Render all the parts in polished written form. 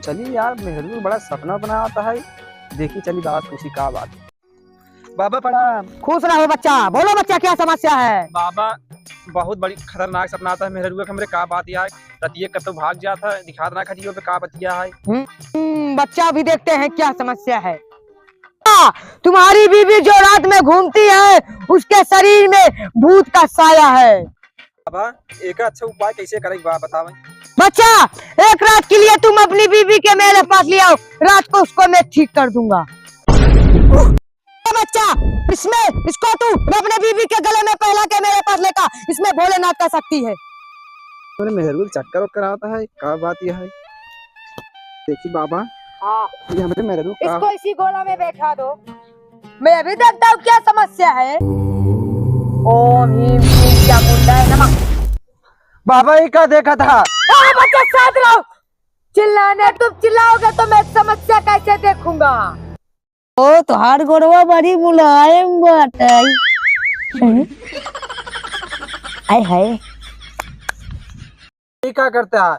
चलिए यार, मेहरू को बड़ा सपना बना आता है। देखी चली बात उसी का बात। बाबा प्रणाम। खुश रहो बच्चा। बोलो बच्चा, क्या समस्या है? बाबा बहुत बड़ी खतरनाक सपना आता है मेहरू के। हमरे का बात यार, रतिये कब तो भाग जाता है, दिखा देना खटियो पे का बतिया है। बच्चा अभी देखते हैं क्या समस्या है। तुम्हारी बीवी जो रात में घूमती है उसके शरीर में भूत का साया है। बाबा एक अच्छा उपाय कैसे करेंगे बाबा बताओ। बच्चा, एक रात के लिए तुम अपनी बीवी के मेरे पास ले आओ, रात को उसको मैं ठीक कर दूंगा। बच्चा, इसको तू अपने बीवी के गले में पहला के मेरे पास लेकर, इसमें भोलेनाथ का शक्ति है। मेरे मेहरू चक्कर वक्कर आता है, का बात यह है। देखी बाबा, हाँ, ये हमारे मेहरू का। इसको इसी गोला में बैठा दो, मैं अभी देखता हूँ क्या समस्या है। ओम ह्रीम क्लीम चामुंडाय नमः। बाबा ये का देखा था। बच्चा साथ रहो, चिल्लाने तुम चिल्लाओगे तो मैं समस्या कैसे देखूंगा। ओ तुहार गोरवा बड़ी मुलायम बात है। आय हाय, ये क्या करता है,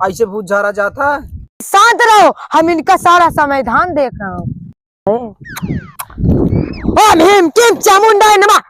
ऐसे भूत झारा जाता है। शांत रहो, हम इनका सारा समाधान देख रहा हूँ। ओम ह्रीम क्लीम चामुंडाय नमः।